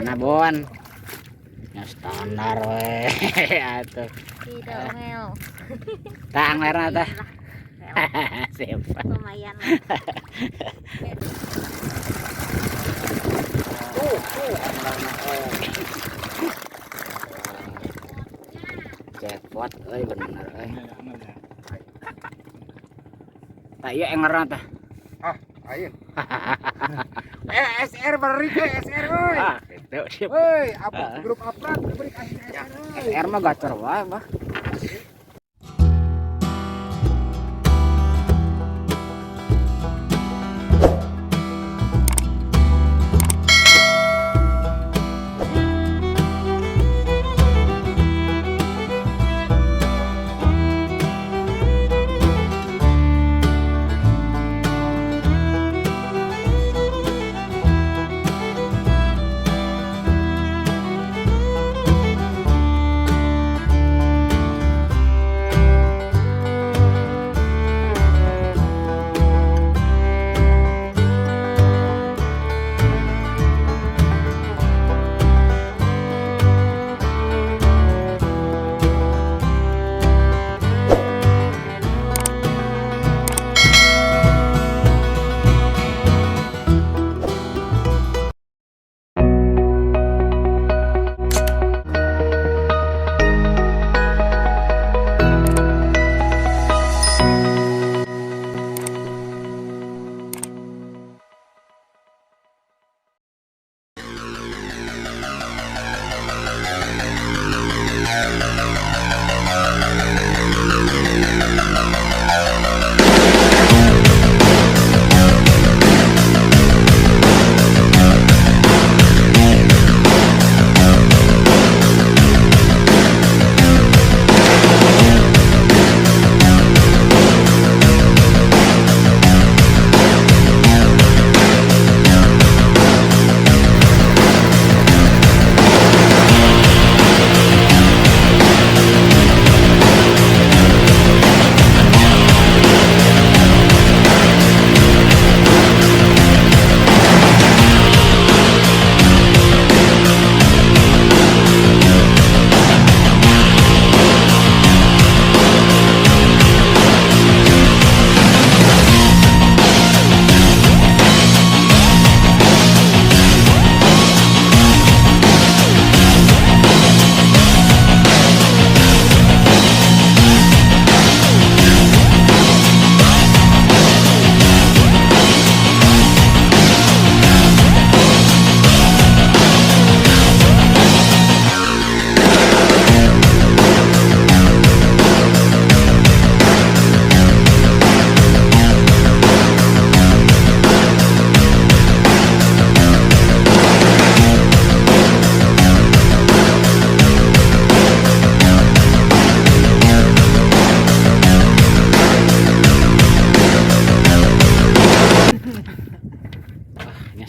Mana Bon? Ya standar we. Atuh. Tidak mel. Tang lerna tah. Siapa? Lumayan. Jackpot euy bener euy. Tah ieu engerna tah. Ah, aing. SR beri ke SR euy. Ah, itu sip. Euy, apa grup upload beri kasih SR euy. SR mah gacor wae mah.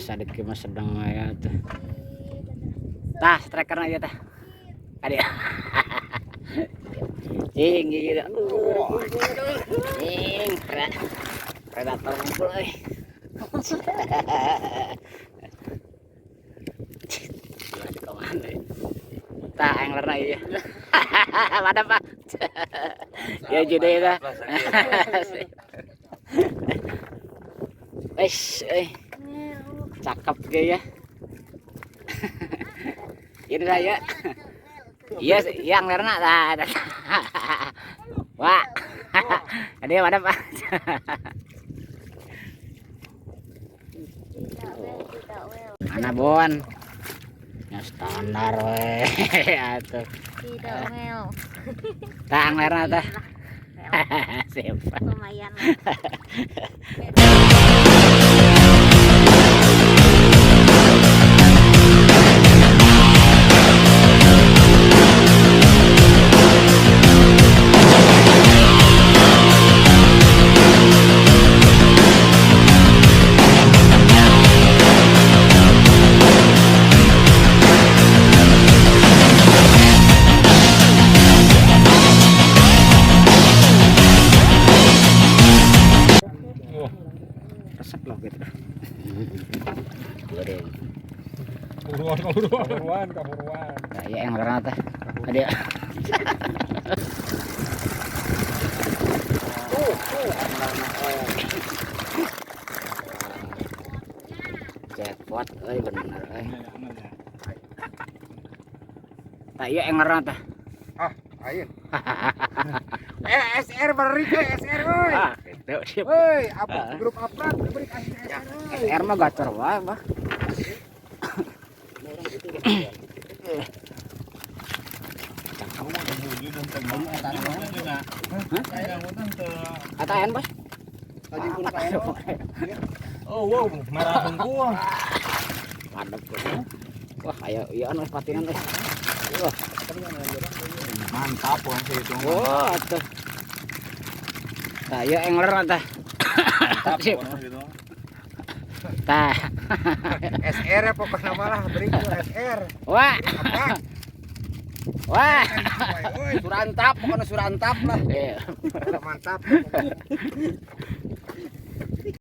Sadek ke mas sedang ya tuh. Tah, strikerna ieu tah. Adi. Cing gitu. Cing, predator ngumpul euy. Kemana? Tah, anglerna ieu. Mana Pak? Ya jude tah. Wes, cakep ge ya. Ini saya. Iya, yang lerna lah. Wah. Ada mana Pak? Mana Bon? Ya standar we. Atuh. Tidak mel. Tang lerna tah. Siapa? Lumayan. Kaburuan. Nah, iya yang ngaran teh. Ada. Jackpot euy bener euy. Tah iya yang ngaran teh. Ah, ayeun. SR beri ke SR euy. Ah, itu sip. Euy, apa grup aprat beri kasih SR euy. SR mah gacor wae, Bah. Kataan, Bos. Lagi pun kayak Oh, wow, merah bengkuang. Padep. Wah, ayo iya anu patinan euy. Wah, Mantap wong sih itu. wah atuh. Tah iya engler tah. Mantap Sip. gitu. Tah. SR ya pokoknya malah beri ke SR. Wah, Apa? wah. Euy, Surantap, pokoknya surantap lah. Iya. mantap.